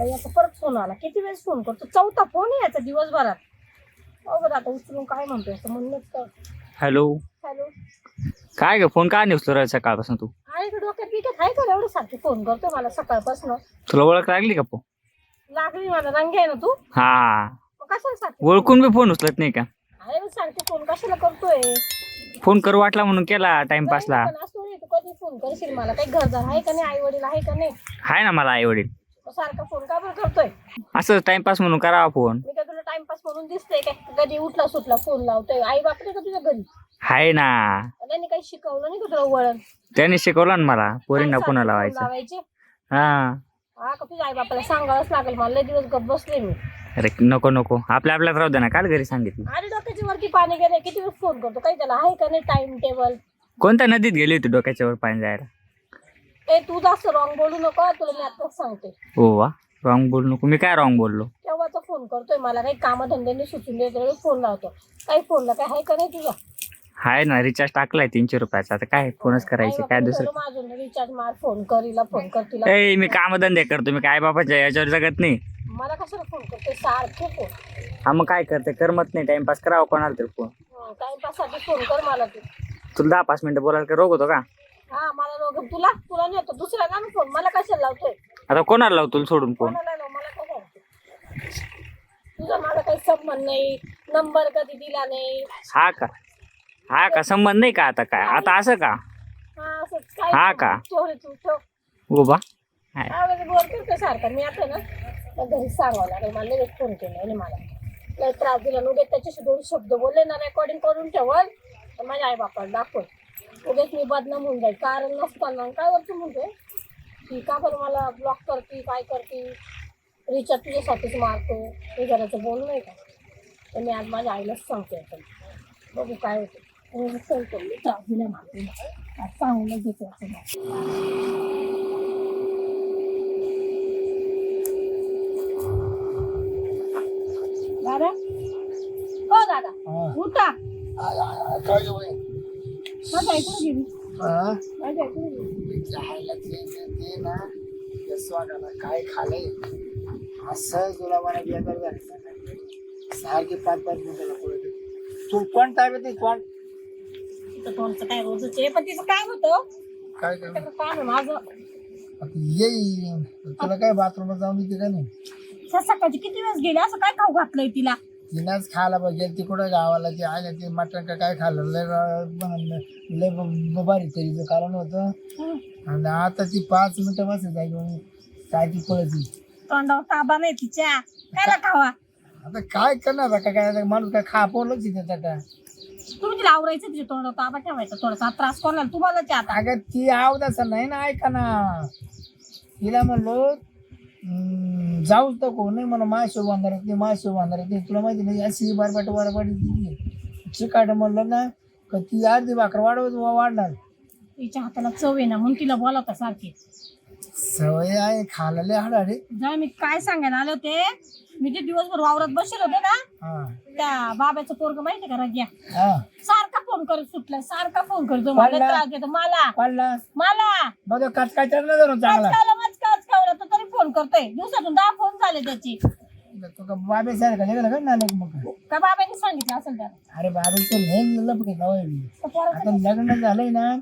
याचा परत फोन आला. किती वेळेस फोन करतो, चौथा फोन आहे याचा दिवसभरात. बरं आता उचलून काय म्हणतोय असं म्हणूनच काय. हॅलो. हॅलो. काय ग फोन काय नाही उचलू सकाळपासून तू? आहे डोक्यात बिकत आहे का एवढं सारखी फोन करतो मला सकाळपासून? तुला ओळख लागली का पो? लागली मला. रंग आहे ना तू? हा. मग कशाला सारखी ओळखून बी फोन उचलत नाही का? अरे सारखी फोन कशाला करतोय? फोन करू वाटला म्हणून केला टाइमपासला. पण असं नाही, तू कधी फोन करशील मला? काही घरदार आहे का नाही? आई वडील आहे का नाही? आहे ना मला आई वडील. सारखा फोन का बरं करतोय? असंच टाइमपास म्हणून करावा फोन. मी काय तुला टाइमपास म्हणून दिसतोय काय? कधी उठला सुटला फोन लावतोय? आई बाप नाही का तुझ्या घरी? आहे ना. त्यांनी काही शिकवलं नाही का तुला वळण? त्यांनी शिकवलं ना मला पोरींना फोन लावायचं. हा. हा का तुझ्या आई बापाला सांगावंच लागेल. मला लय दिवस गप्प बसले मी. अरे नको नको आपल्यात राहू दे ना. काल घरी सांगितलं. अरे डोक्याच्या वरती पाणी गेले. किती वेळ फोन करतो? काही त्याला आहे का नाही टाइम टेबल? कोणत्या नदीत गेली होती डोक्याच्या वर पाणी जायला? ए तू जास्त रॉंग बोलू नको. तुला मी आताच सांगते. हो वा. रॉंग बोलू नको. मी काय रॉंग बोललो? तेव्हाचा फोन करतोय मला. काही कामधंद्याने सुचून देत फोन लावतो. काही फोनला काय आहे का नाही तुझा? हाय ना रिचार्ज टाकलाय 300 रुपयाचा. आता काय फोनच करायचे काय दुसरं? माझून रिचार्ज मार. फोन कर हिला. फोन कर तिला. ए मी कामधंदे करतो. मी काय बापाच्या याच्यावर जगत नाही. मला कशाला फोन करते सारखे फोन? हा मग काय करते करमत नाही. टाइमपास करावं कोणाला तरी फोन. टाइमपास साठी फोन कर मला तू. तुला 10-5 मिनिटं बोलायला काय रोग होतो का? हा मला रोग. तुला तुला नाही होतो. दुसऱ्याला ना फोन. मला कशाला लावतोय? आता कोणाला लावतो तुला सोडून फोन? कोणाला लाव? मला काय करायचं? तुझा मला काही संबंध नाही. नंबर कधी दिला नाही. हा का? हा का संबंध नाही का? आता काय आता असं का? हा असं काय? हा का? ठेव तू ठेव. उभा बोलतो का सारखं? मी आता ना घरी सांगावं लागेल. मला लगेच फोन केला आणि मला लय त्रास दिला. उद्या त्याच्याशी 2 शब्द बोलले ना रेकॉर्डिंग करून ठेवल तर माझ्या आई बापाला दाखवल. उद्याच मी बदनाम होऊन जाईल. कारण नसताना काय वरती म्हणतोय की का बरं मला ब्लॉक करते? काय करते? रिचार्ज तुझ्यासाठीच मारतो. हे घराचं बोल नाही का? तर मी आज माझ्या आईलाच सांगते. आपण बघू काय होतं. सांगतो मी त्रास दिला मारते. सांगूनच देते असं. दादा हो दादा उठा. माझ्या ऐकून गेली. माझ्या ऐकून गेली. काय खालंय असं तुला मला बेकार झालं. सारखी 5-5 मिनिटाला पळत तू कोण टाकत नाही कोण? तिचं तोंडचं काय रोजच आहे. पण तिचं काय होतं? काय त्याचं काम आहे माझं. येईन तुला काय बाथरूमला जाऊन येते का नाही? सकाळची किती वेळेस गेले? असं काय खाऊ घातलंय तिला? तिनंच खायला पाहिजे. ती कुठं गावाला ते आल्या ते मटण का काय खाल्लं लय बारी तरीचं कारण होतं. आणि आता ती 5 मिनिटं बसत आहे काय ती पळती. तोंडावर ताबा नाही तिच्या. कायला खावा? आता काय करणार का काय माणूस काय खापवलंच त्याचा का? तुम्ही तिला आवरायचं. तिच्या तोंडावर ताबा ठेवायचा. थोडासा त्रास कोणाला? तुम्हाला ते आता. अगं ती आवड असं नाही ना. ऐका ना तिला म्हणलो जाऊच नको नाही म्हणून माशो बांधार येते माशो बांधार येते. तुला माहिती नाही अशी बारबाटी चिकाट म्हणलं ना का ती अर्धी भाकर वाढणार. तिच्या हाताला चव आहे ना म्हणून तिला बोलावता सारखी. सवय आहे खायला लय हाड अरे. जेव्हा मी काय सांगायला आले होते. मी जे दिवसभर वावरात बसेल होते ना त्या बाबाचं पोरग माहिती का रग्या? सारखा फोन करत सुटला. सारखा फोन करतो. मला त्रास देतो. मला बघ काय चांगला तरी फोन करतोय. दिवसातून 10 फोन झाले त्याचे. बाबे सारखं मग का बाबांनी सांगितलं असेल त्याला? अरे बाबेचं लय लपडे आता लग्न झालंय ना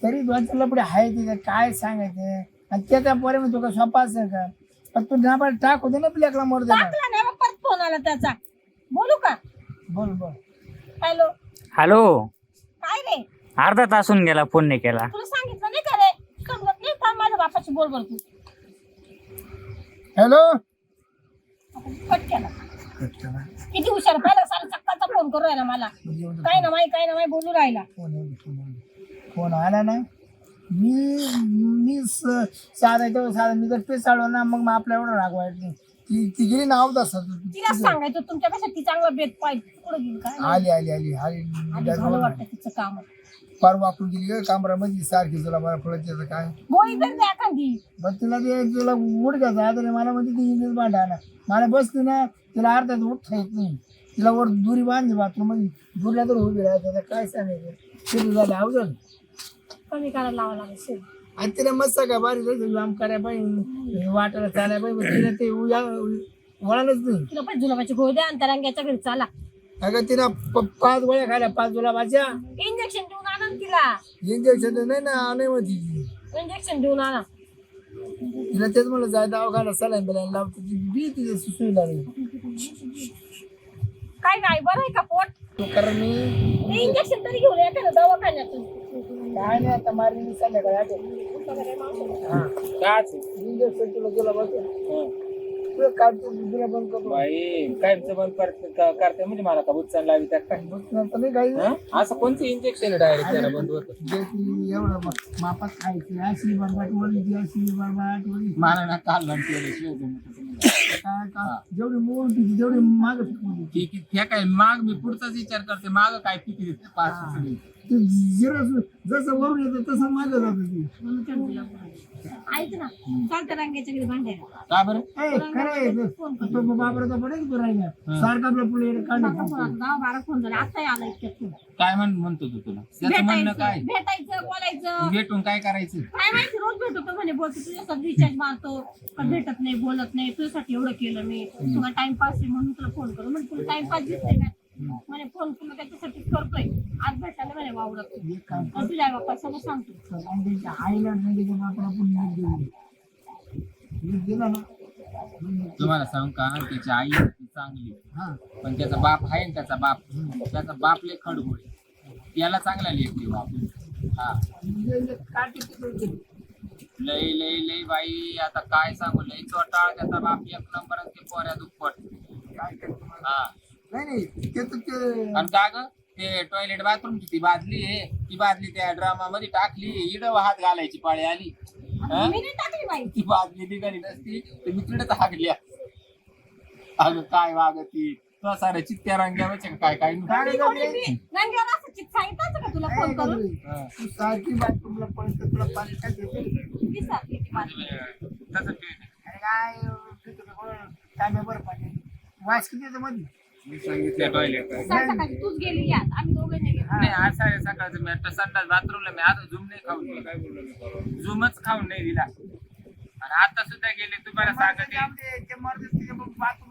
तरी 2 लपडे आहे तिथे काय सांगायचं. आणि त्याच्या पोरे मग तुका सोपा असेल का? पण तू नापा टाक होते ना प्लेकला मोर टाकला नाही. मग परत फोन आला त्याचा. बोलू का? बोल हॅलो. हॅलो. काय रे? अर्धा तासून गेला फोन नाही केला. तुला सांगितलं नाही का रे? समजत नाही का? माझ्या बापाशी बोल बर तू. हॅलो. कट केला. किती हुशार पाहिला. सारा सकाळचा फोन करू राहिला मला. काय ना माही बोलू राहिला. फोन आला ना मी साधा मी जर पे चालव ना मग आपल्या एवढं राग वाईट नाही. ती गेली ना आवत असत. तिला सांगायचं तुमच्यापेक्षा ती चांगला बेत पाहिजे. कुठं गेली काय? आली झालं वाटतं तिचं काम. फार वाकून गेली कामरामध्ये सारखी तुला मला फळत काय बोई तर द्या एखादी. बस तुला उडक्याचा आता मला म्हणते ती इंग्लिश भांडा ना मला बसली ना तिला अर्ध्यात उठता येत नाही. तिला वर दुरी बांधली बाथरूम मध्ये. दुरीला तर उभी राहते. काय सांगायचं. सुरू झालं अवजड कमी करायला लावा लागेल. आणि तिला मस्त का बारी लांब करायला पाहिजे वाटायला चालायला पाहिजे तिला ते वळालच नाही. तुला पण जुलाबाची गोळी द्या आणि त्या रंग्याच्या घरी चाला. अगं तिला 5 गोळ्या खायला 5 जुलाबाच्या. इंजेक्शन देऊन आणा ना तिला. इंजेक्शन नाही ना नाही म्हणते इंजेक्शन देऊन आणा. तिला तेच म्हणलं जाय दवाखाना सलाईन बिलाईन लावतो ती तिथे सुई लागली. काय नाही बरं आहे का पोट? कारण मी इंजेक्शन तरी घेऊन या का दवाखान्यातून. काय नाही आता मारली मी संध्याकाळी आठवत. काच इंजेक्शन तुला बघ तुला काढतो तुला बंद करतो. बाई काय बंद करते म्हणजे मला का बुच्चान लावी त्या काय नंतर नाही काही हं? असं कोणतं इंजेक्शन डायरेक्ट त्याला बंद होत जे ती एवढं मापात खायची अशी बरबाट वळली अशी बरबाट वळली मला ना काल जेवढी मोठी जेवढी माग ठीक हे काय माग मी पुढचाच विचार करते माग काय किती जसं वरून येतं तसं माग जात ती. ऐक ना चालतं रंग्याच्या घरी भांडायला. का बरं खरं आहे तो बाबराचा पडेल तो राहिला सारखा आपल्या पुढे काढला. 10-12 फोन झाले आताही आला इतक्यात फोन. काय म्हणतो तू तुला त्याचं म्हणणं काय भेटायचं बोलायचं. भेटून काय करायचं काय माहिती रोज भेटतो म्हणे बोलतो तुझ्यासाठी रिचार्ज मारतो पण भेटत नाही बोलत नाही तुझ्यासाठी एवढं केलं मी तुला टाइमपास आहे म्हणून तुला फोन करू म्हणजे तुला टाइमपास दिसतोय का म्हणे फोन तुला त्याच्यासाठी करतोय आज भेटायला म्हणे वावरत तुझ्या बाप्पा सगळं सांगतो. आईला दिला ना तुम्हाला सांगू का त्याची आई चांगली पण त्याचा बाप आहे ना त्याचा बाप लय खडगोळ त्याला चांगला लेख बाप हा लय लय लय बाई आता काय सांगू लय चोटाळ त्याचा बाप 1 नंबर ते पोऱ्या दुप्पट हा नाही ते आणि का ग ते टॉयलेट बाथरूमची ती बादली त्या ड्रामा मध्ये टाकली इड हात घालायची पाळी आली मी नाही टाकली बाई. ती बादली निघाली नसती तर मी तिकडे हागल्या अगं काय वागती तो साऱ्या चित्त्या रंग्यावरचे काय काय रंग्यावर असं चित सांगितलं का तुला फोन करून तू सारखी बाथरूमला पळत तुला पाणी टाकते विसरली ती बाई. तसं काय बरं पाणी वास किती येतो मध्ये मी सांगितलं टॉयलेट सकाळी तूच गेली यात आम्ही दोघे नाही गेलो. नाही आज सकाळचं मी आता संडास बाथरूमला मी आता झूम नाही खाऊन दिला झूमच खाऊन नाही दिला आणि आता सुद्धा गेले तुम्हाला सांगते बाथरूम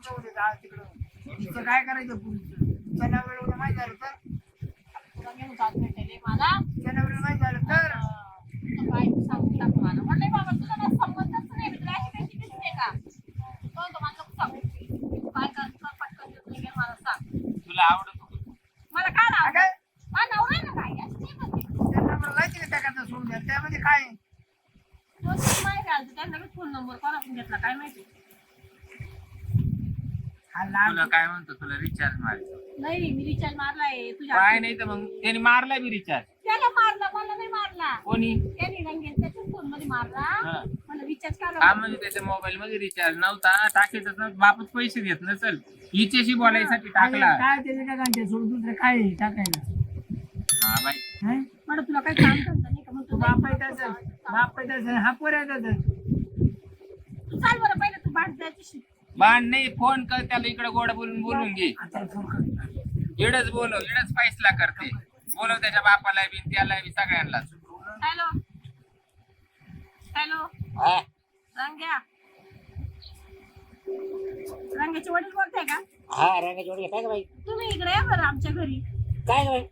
तिकडं काय करायचं पुरीचं त्याला वेळ माहिती झालं तर तुला घेऊन जात भेटायले मला त्याला वेळ माहिती झालं तर काय सांगून टाक मला म्हणले बाबा तुला ना संबंधच नाही तुला अशी कशी दिसते का तो मला नको सांगू काय कर पटकन निघेल मला सांग तुला आवडत होतं मला काय राव माझा नवरा ना काय असं नाही म्हणते त्यांना मला माहिती का टाकायचं सोडून द्या त्यामध्ये काय माहिती आलं त्यांना फोन नंबर कोणाकडून घेतला काय माहिती. तुला काय म्हणतो तुला रिचार्ज मारायचं नाही मी रिचार्ज मारलाय तुझ्या काय नाही तर मग त्याने मारला बी रिचार्ज त्याला मारला मला नाही मारला कोणी त्याने रंगेल त्याच्या फोन मध्ये मारला मला रिचार्ज हा करा म्हणजे त्याच्या मोबाईल मध्ये रिचार्ज नव्हता टाकायचं नव्हतं बापच पैसे देत नसेल हिच्याशी बोलायसाठी टाकला काय त्याचे काय घंटे सोडून दुसरं काय आहे टाकायला हा बाई हं? मला तुला काय काम करता नाही का म्हणतो तू बाप आहे त्याचा बाप आहे त्याचा हा पोर आहे त्याचा तू चाल बरं पहिले तू भांड द्यायची बाण नाही फोन कर त्याला इकडे गोड बोलून घे आता फोन कर इडच बोलव इडच पैसला करते बोलव त्याच्या बापाला बी त्याला बी सगळ्यांनाच हॅलो हॅलो रंग्या रंग्याचे वडील बोलताय का हा रंगाची वडील काय ग बाई तुम्ही इकडे या बरं आमच्या घरी काय ग बाई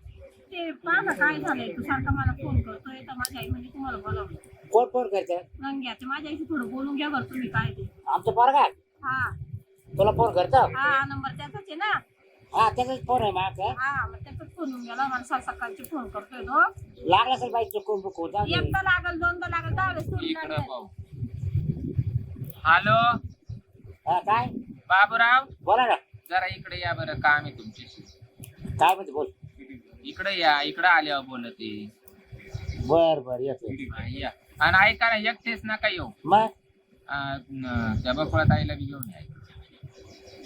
ते पहा ना काय झालंय तू सारखा मला फोन करतोय तर माझी आई म्हणजे तुम्हाला बोलावलं कोण फोन करते रंग्या ते माझ्या आईशी थोडं बोलून घ्या बरं तुम्ही काय ते आमचं पोरगा हा तुला फोन करतो हा नंबर त्याचाच आहे ना हा त्याचाच फोन आहे माझा हा मग त्याचाच फोन येऊन गेला मला सकाळचे फोन करतोय तो लागला असेल बाई चुकून बुकून जाऊ दे. एकदा लागल दोनदा लागल 10 वेळेस सोडून इकडं लागल. पाहू हॅलो हा काय बाबूराव बोला ना जरा इकडे या बरं काम आहे तुमच्याशी काय म्हणते बोल इकडे या इकडे आल्यावर बोलते बर बर येतो या आणि ऐका ना एकटेच नका येऊ मग त्या बकुळा ताईला बी घेऊन या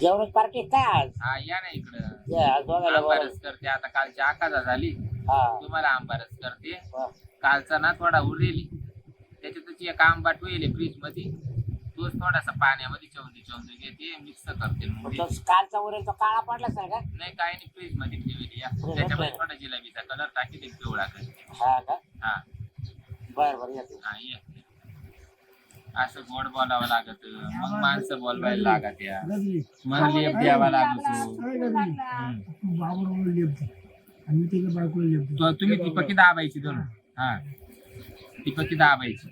जेवणाची पार्टी काय आज हा या ना इकडं ये, आज दोघाला बोला. आंबारस करते आता कालची आकाजा झाली हा तुम्हाला आंबारस करते हा. कालचा ना थोडा उरलेली त्याच्यातच एक आंबा ठेवले फ्रीज मध्ये तोच थोडासा पाण्यामध्ये चवंदी घेते मिक्स करते मग तो देते. कालचा उरेल तो काळा पडला सर का नाही काय नाही फ्रीज मध्ये ठेवली या त्याच्यामध्ये थोडा जिलेबीचा कलर टाकी ते पिवळा करते हा का हा बरं येतो. हा, ये. असं गोड बोलावं लागत मग माणसं बोलवायला लागत या गजरी मग लेप द्यावा लागतो. अरे गजरी बाबूराव लेप आणि तिकडे बायकोला लेप तुम्ही ती पकी दाबायची दोन. हा ती पकी दाबायची.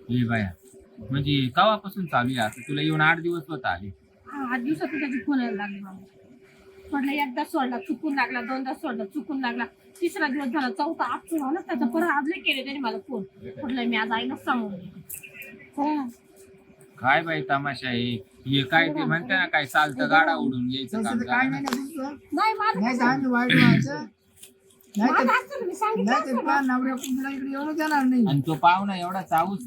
हे बाया म्हणजे कवापासून चालू आहे असं? तुला येऊन 8 दिवस होत आले. 8 दिवसातून त्याची फोन यायला लागली मला. म्हटलं एकदा सोडला चुकून लागला, दोनदा सोडला चुकून लागला, तिसरा दिवस झाला, चौथा आज सुरू त्याचा परत आजले केले त्याने मला फोन. म्हटलं मी आज आईलाच सांगून देते. काय बाई तमाशा आहे हे. काय ते म्हणते ना काय चालतं गाडा उडून यायचं काम काय करा. नाही ना तुमचं नाही माझं नाही तर आम्ही वाईट व्हायचं नाही तर माझं असतं ना, मी सांगितलं नाही तर तुला नवऱ्या कुंडला इकडे एवढं जाणार नाही आणि तो पाहुणा एवढा चावूस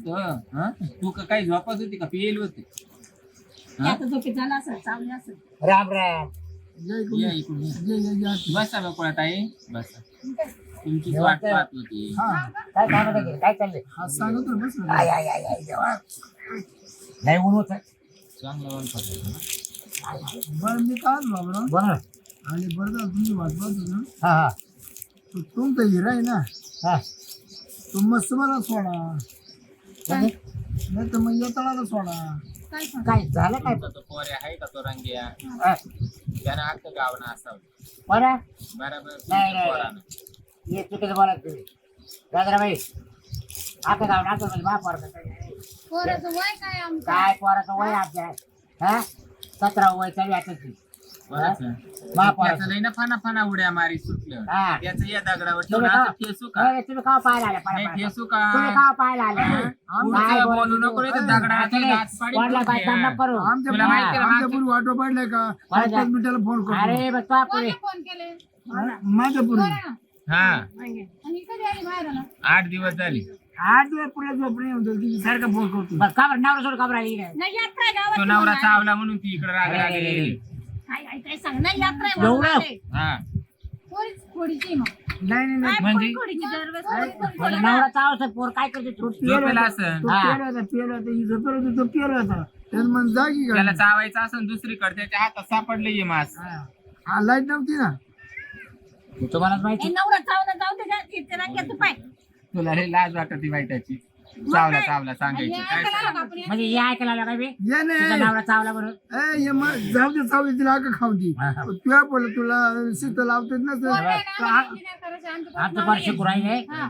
तू काही झोपत होती का पियेल होती? की आता झोपेत झाला असेल, चावले असेल. राम राम. जय गुरु. या इकडून ये. जय जय जय बसा बकुळा ताई बसा. तुमची वाट पाहत होती. हा काय काम आहे? काय चाललंय? हा सांगत ना बस आय आय आय आय देवा. नाही ऊन होत. चांगलं वन पडलं. बरं मी काय बाबूराव बोला ना. आणि बरं झालं तुमची वाट पाहत होतो ना हा हा तो तुमचा हिरा आहे ना हा. तो मस्त मला सोडा म्हणजे नाही तर मग येताळाला सोडा काय सांग काय झालं काय? तुमचा तो पोऱ्या आहे का तो रंग्या? हा. त्यानं अख्खं गावनं असावं. बरं बरोबर नाही, तुमच्या नाही. पोरानं. हे चुकीचं बोला तुम्ही. राजाबाई आता गाव नातो म्हणजे बा पोराचं पोराचं वय काय आमचं? काय पोराचं वय आमच्या हा 17 वय चालू आहे आताची. पोराचं. महापौराचं. त्याचं लई ना फाना फाना उड्या मारी सुटलं. हा. त्याचं या दगडावर ठेवून तुम्ही आता का ठेसू का? नाही, तुम्ही का पाहायला आल्या नाही पाहिजे ठेसू का? तुम्ही का पाहायला आल्या पुढचं काय बोलू नको रे, ते दगडाची दात पाडीत कोणाला काय होती, काम हा. नको करू आमच्या तुला माहिती आहे ना, आमच्या पूर्वी ऑटो पडलाय का काय 5 मिनिटाला फोन करतो अरे बस तो पुरे फोन केले माझ्या पूर्वी हा आणि कधी आली बाहेर आला? 8 दिवस झाले. 8 दिवस पुढे झोपणे होतो की सारखा फोन करतो बस का बरं नवरा सोड का बरं आली काय नाही यात्रा आहे गावात. तो नवरा चावला म्हणून ती इकडे राग राग गेली. काय सांग नाही यात्रा आहे म्हणून एवढं? आले. हा खोडीची मग नाही नाही नाही काय म्हणजे? खोडीची दरवेळेस खोडी म्हणजे खोडी. नवरा चावत पोर काय करते तू झोपेला असन. तो हा. पेला होता ही झोपेला होता तो पेला होता त्यात मग जागी त्याला का चावायचं असन दुसरीकडे त्याच्या हातात सापडले ये मास. हा लाईट नव्हती ना तुम्हालाच ए, माहिती नवरा चावला जाऊ दे का तिथे रंग्याचं पाय. तुला हे लाज वाटत बाई त्याची. चावला चावला सांगायची आणि काय ऐकायला सांग. आला का आपण? म्हणजे हे ऐकायला आलं काय बे ये तुझा नाही नवरा चावला बरं ए, ये मग जाऊ दे चावली तिला अगं खावती तुला बोल तुला शीत लावतेच ना पोरगा आहे ना, तर engineer करायचं. आमचं पोरगा आमचं पोर शिकू राहिले हा.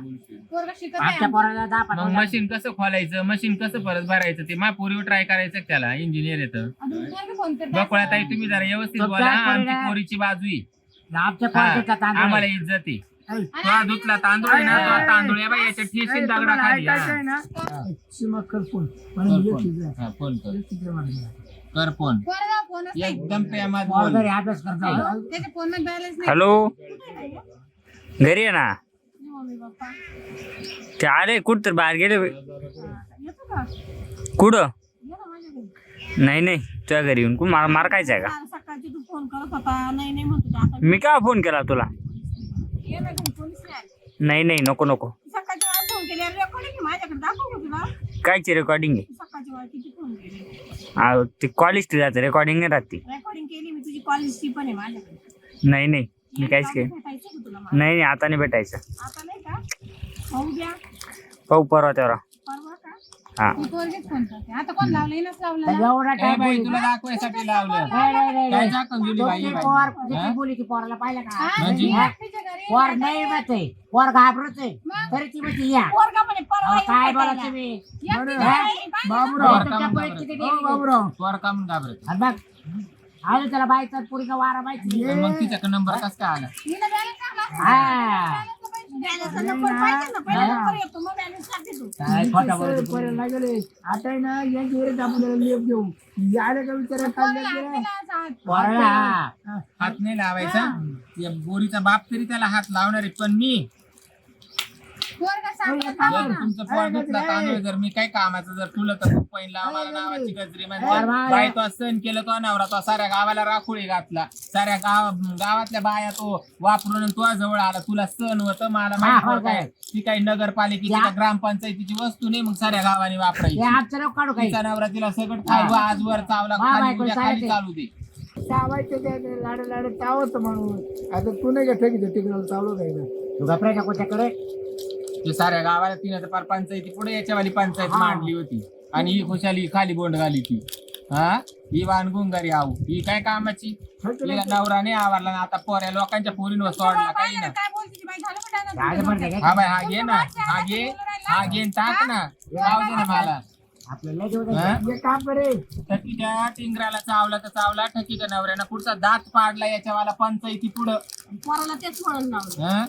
पोरगा शिकत नाही आमच्या आमचं. पोराला 10 मग 15 मशीन कसं खोलायचं मशीन कसं परत भरायचं ते पुरीवर ट्राय करायचं का त्याला इंजिनियर येतं. अजून पोरगा फोन करतो. बकुळा ताई तुम्ही जरा व्यवस्थित तो बोला. काय आमची पोरीला- पोरीची बाजू आहे. आमच्या हा. पोराचा तांदूळ आम्हाला आहे. इज्जत आहे. ऐ, तो धुतला तांदूळ आहे ना तो तांदूळ आहे बाई याच्या ठेशीन दगडा खाली. ऐकायचंय ना सीमा कर फोन मला येते जा. हा, फोन कर येते मला. कर फोन. पोरगा फोनच नाही. एकदम प्रेमात पोर बोल. घरी अभ्यास करतो त्याच्या फोनमध्ये बॅलन्स नाही. हॅलो घरी आहे ना मम्मी पप्पा ते आले कुठं तर बाहेर गेले येतो का? कुठं ये ना माझ्या घरी. नाही नाही तुझ्या घरी येऊन कुठं मला मार खायचा आहे का? सकाळची तू फोन करत होता नाही नाही म्हणतो ते आता मी का फोन केला तुला? ये ना घरी पोलीस नाही आले. नाही नाही नको नको. सकाळच्या वेळेला फोन केले रेकॉर्डिंग माझ्याकडे दाखव का तुला कायची रेकॉर्डिंग आहे? सकाळच्या वेळेला किती फोन केले ते कॉलेज ते जातं रेकॉर्डिंग नाही राहते. रेकॉर्डिंग केली मी तुझी कॉलेजची पण आहे माझ्याकडे नाही नाही मी काहीच केलं भेटायचं का तुला मला? नाही नाही आता नाही भेटायचं. आता नाही का होऊ द्या पाहू परवा तेव्हा. परवा का हा मी पोरगेच फोन करते आता कोण लावलं येणंच लावलं तर ना? एवढा ए टाइम बाई तुला दाखवायसाठी लावलं. नाही नाही नाही काय नाही. झाकून दिली बाई तुमची बाई? पोर हा? किती बोली की पोराला पाहिलं हा, का म्हणजे? मी हा? एकटीच्या घरी पोर भेटायला नाही ये. म्हणते पोर घाबरत आहे मग? तरी ती म्हणते या पोरगा म्हणे परवा अहो, येऊन काय भेटायला. बोला तुम्ही एकटीच्या बरं. घरी पाहिलं ना? बाबूराव वर तुमच्या कामून पोरीत किती हो डेअरिंग आहे. बाबूराव वर का म्हणून घाबरत. आणि बघ अजून त्याला बायचा पुरीचा वारा माहिती ये. मग तिच्याकडे नंबर कस काय आला? हिला balance टाकला. हा. Balance चा number पाहिजे ना, पहिला हा. number येतो, मग balance टाकते तू. काय खोटा बोलतो पर्यंत नाही गेले आता आहे ना यांच्या वेळेस आपण त्याला लेप देऊ यायला का विचारा काय पोरीला लेप हात दिला? दिला असा हात. पोराला हा. हात नाही लावायचा. या बोरीचा बाप तरी त्याला हात लावणार आहे पण मी पोरगा सांगतो अरे, थांबा जर ना. तुमचं पोर धुतला तांदूळ जर मी काय कामाचं जर ठुलं तर पैन लावा मला नावाची गजरी बरं, म्हणजे बरं. बाई तो सण केलं तो नवरा तो साऱ्या गावाला राखोळी घातला साऱ्या गावातल्या बाया तो वापरून तो जवळ आला तुला सण होतं मला हा, माहिती हो, होतं काय काय. ती काही नगरपालिकेची या. का ग्रामपंचायतीची वस्तू नाही मग साऱ्या गावाने हे वापरायची आमचं नाव काढू काही तिचा नवरा तिला सगळं खायला आजवर चावला वा, खाली बायको उद्या खाली चालते. चालू दे. चावायचं त्या लाड लाड चावत म्हणून आता तू नाही का ठेकी तिकडे चावलं काय तू घाबराय नको त्याकडे. ते साऱ्या गावाला तिने तर फार पंचायती पुढे याच्यावाली पंचायत मांडली होती आणि ही खुशाली खाली बोंड घाली ती. हा ही वानगुंगारी आऊ ही काय कामाची. तिला नवरा नाही आवरला ना आता पोऱ्या लोकांच्या पोरींवर सोडला काही ना. राज म्हणते काय? हा बाई हा घे ना हा घे टाक ना जाऊ दे ना मला. आपल्याला जेवढं हा? एक काम करे ठकीच्या टिंगराला चावला तर चावला ठकीच्या नवऱ्यानं पुढचा दात पाडला याच्यावाला पंचायती पुढं. पोराला तेच म्हणून लावलं. हा?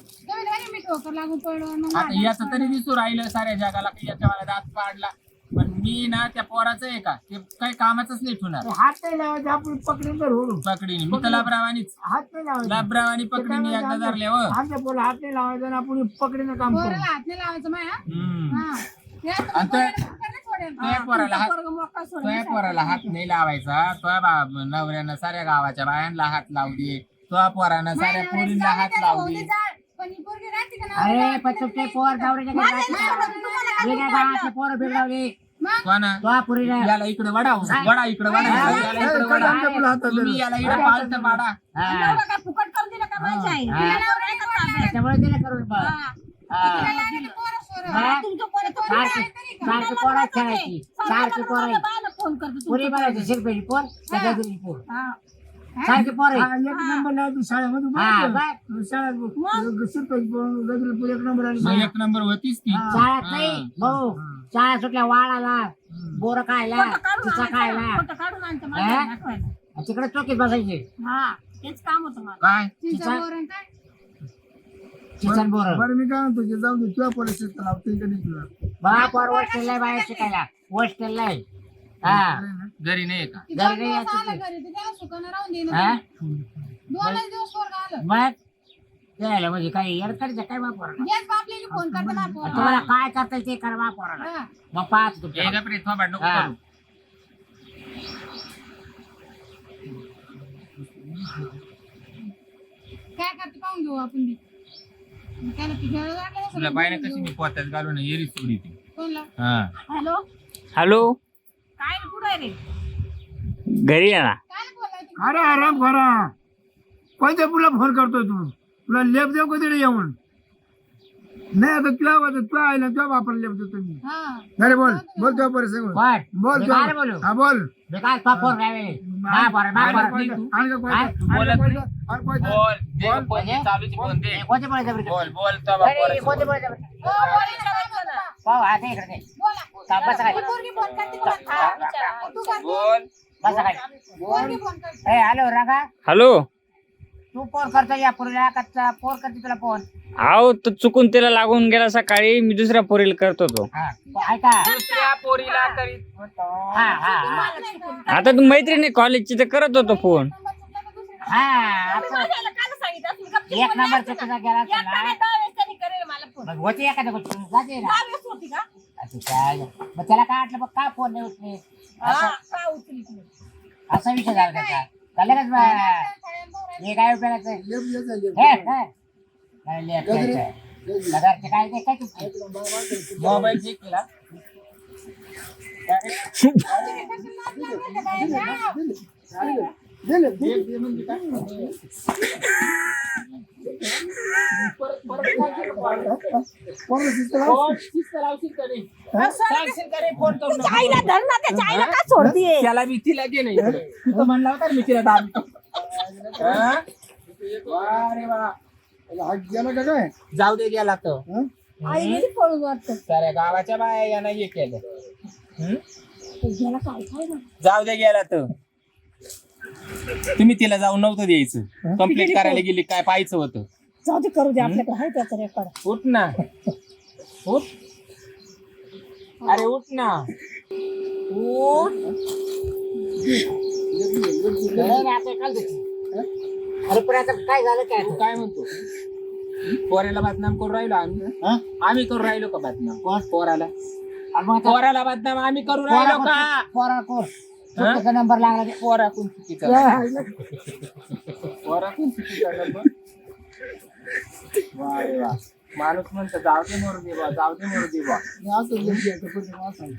मी ठोकर लागून पडलं मग आता याचं तरी दिसू राहिलं साऱ्या जगाला की याच्यावाला दात पाडला. पण मी ना त्या पोराचं आहे का ते काही कामाचंच नाही ठेवणार. हात नाही लावायचे आपण पकडून तर होऊ. पकडीने मी तर लाभरावानीच हात नाही लावायचे लाभरावानी पकडीने एकदा धरले हो. आमच्या पोला हात नाही लावायचा आणि आपण पकडीनं काम करू. हात नाही लावायचं माया. हम्म. हे आता आणि तो- सोडेल. त्या पोराला हात पोरगं मोका सोडेल. त्या पोराला हात नाही लावायचा. तो नवऱ्यानं साऱ्या गावाच्या बायांना हात लावू दे. तो पोरानं साऱ्या पोरींना हात लावू दे. पण ही पोरगी राहते का अरे पण तुमचे पोर जावड्याच्या गावाचे पोर बिघडवले. कोणा तो पुरीला याला इकडे वडा इकडे तुम्ही याला इकडे पालत पाडा. हा. काय फुकट करून दिलं का माझ्या आई? हा. तिला नवरा आहे का ताब्यात? त्याच्यामुळे तिला करून पहा. हा. हा. तिला लागली पोरं सोरं. हा. तुमचं पोरं थोडी सारखी- आहे तरी का? सारखी मला पोरं म्हणत होते. खेळायची. सारखं सारखी मला पोरं. माझ्या बायाला फोन करतो तुमचं पुरी पोरं. बनायची शिरपेची पोर त्याच्या दिली पोर हा. सारखी पोर आहे. हा, एक नंबर लावतो शाळेमध्ये हा, बघ. शाळेत शिरपेल एक नंबर आणि मग एक नंबर होतीच ती. शाळेत नाही भाऊ शाळा सुटल्या वाळाला बोर खायला फोटो काढून चिचा आणायचा. खायला फोटो काढून आणतो मला हा? दाखवायला. तिकडे चौकीत बसायचे हा तेच काम होतं मला. काय चिचा पोरं काय? चिचन बोर बरं मी काय म्हणतो की जाऊ दे तुझ्या परिस्थिती लावतो इकडे तुला बा पोर हॉस्टेलला बाहेर शिकायला हॉस्टेलला आहे. हा घरी नाही का ती घरी दोन नाही दिवस यायचं आलं ते. घरी, ते तेव्हा सुकानं राहून देईन. हा? दोनच दिवस पोरगं आलं. मग त्याला म्हणजे काही येडकारीचं काय बा पोराला येस बापलेली फोन करते ना पोरं. तुम्हाला काय करता ते करा बा पोराला हा. मग पाहत तुमच्या हे गप्रे थोबाड नको हा. करू. काय करते पाहून घेऊ आपण बी. त्याला ती घ्यायला लागलं ना तुला सगळं बायने घेऊन कशी घेऊ. मी पोत्यात घालून येरी सोडी ती. कोणला? हा हॅलो हॅलो काय रे, कुठं आहे रे? घरी या ना. काय बोललाय तू? अरे आराम करा कोणत्या तुला फोन करतोय तू तुला लेप देऊ का तिकडे येऊन नाही आता तुला आईला तुला वापरला लेप देतो मी हा. अरे बोल बोल तुझ्या परिस्थिती कोण? बोल मी तुझ्या- काय बोलू? हा बोल मी काय तो पोर काय वेळे? मा पोर, मा पोर. आणि का कोयता? हा? आणि बोलत का नाही. कोयता? आणि कोयता? बोल दे बोल. फोन दे, चालूची फोन दे. हे कोणते पोर जबरी? बोल बोल तो अरे, बाप कोणते पोर जबरी? हो, बोल विचारायचं ना. पाहू, हा, ते इकडे दे. बोला. थांब, बसा ही खाली. पोरगी फोन करते तुला. हा, विचारा. तू कर. बोल बसा खाली. पोरगी फोन करते. ए, हॅलो रंगा हॅलो तू फोन करतो या पोरीला का फोन करते तुला फोन अहो तो चुकून तिला लागून गेला सकाळी मी दुसऱ्या पोरीला करत होतो. हा ऐका दुसऱ्या पोरीला करीत होतो. हा हा हा आता तू मैत्रिणी कॉलेजची तर करत होतो फोन. नंबर चुकला तर दुसरीकडे. हा तुम्ही असं माझ्याला काल सांगितलं असं मी गपचूप एक बोलले नंबर असते चुकीचा ना. गेला एकटा असता नाही, ना. 10 वेळेस त्यांनी करेल मला फोन. मग होती एखाद्या गोष्ट जाते ना 10 वेळेस होती का? असं काय मग त्याला काय वाटलं मग का फोन नाही उचले हा, का उचली तुम्ही? असा विषय झाला त्याचा का लगेच हे काय उपयोगाचं लेप द्यायचा, लेप. हे, हे. काय लेप द्यायचं? पगारचे काय ते काय चुकते मोबाईल चेक केला दे लेप, दे. कोणाला शिस्त लाव? सांगशील का रे फोन करून त्याच्या आईला धर ना, त्याच्या आईला का सोडतीये? त्याला मी तिला दे नाही तू तर म्हणला होता ना मी तिला दाबतो. हा? वा रे वा. हा गेला का काय जाऊ दे गेला तो हं? आई गेली पळून वाटतं. साऱ्या गावाच्या बाया यानं हे केलं. हं? तो गेला काय काय ना. जाऊ दे गेला तो तुम्ही तिला जाऊन नव्हतं द्यायचं कंप्लीट करायला गेली काय पाहायचं होतं. जाऊ दे, करू दे, आपल्याकडे आहे त्याचा रेकॉर्ड. उठ ना उठ अरे उठ ना उठ अरे पण आता काय झालं काय तू काय म्हणतो पोराला बदनाम करून राहिलो आम्ही हा? आम्ही करू राहिलो का बदनाम कोण? पोराला आणि मग आता पोराला बदनाम आम्ही करू राहिलो का पोरा कोण चुकीचा नंबर लागला ते. पोरा कोण चुकीचा पोरा कोण चुकीचा नंबर वा रे वा माणूस म्हणतो जाऊ दे मरू दे बा जाऊ दे मरू दे बा असं लेप द्यायचं, पण असं.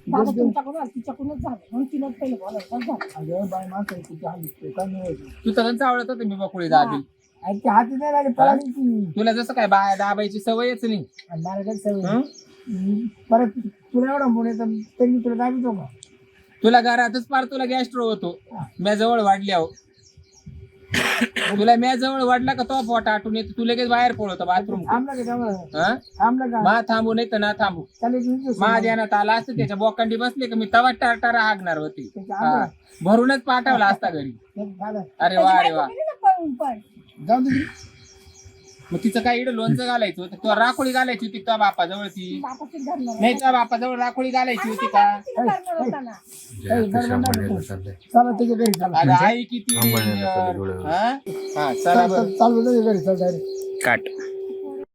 दादा तुमच्याकडून आलं, तिच्याकडूनच झालं म्हणून तिनं पहिले बोलायचं झालं. अगं बाई माणसं आहे, तुझ्या हाली असते, काय नाही व्हायचं. तू तर चावळत होतं मी बकुळी दाबी आणि ती हाती नाही लागली पळाली ती. तुला जसं काय बाया दाबायची सवयच नाही. आणि मला काही सवय हं? परत तुला एवढा म्हणून येतं त्यांनी तुला दाबितो का? तुला घरातच पार तुला गॅस्ट्रो होतो. म्या जवळ वाढल्या तुला म्या जवळ वाढला का तो पोट आटून येतो, तू लगेच बाहेर पळवतो बाथरूम. थांबला का त्यामुळे थांबला का मा थांबू नाही तर ना थांबू. त्याला घेऊन माझ्या ध्यानात आला असतं त्याच्या बोकांडी बसले का मी तवा टारटारा हागणार होती. हा. भरूनच पाठवला असता घरी. अरे वा अरे वा. पळून पण जाऊन दे. मग तिचं काय इकडे लोणचं घालायचं होतं, तुला राखोळी घालायची होती तुझ्या बापाजवळ ती. बापाची धरणार नाही तुझ्या बापाजवळ राखोळी घालायची होती का? करणार होता ना. चला त्याच्या घरी चला. अरे आई किती हा? हा, चला बरं. चालू घरी चल डायरेक्ट. काट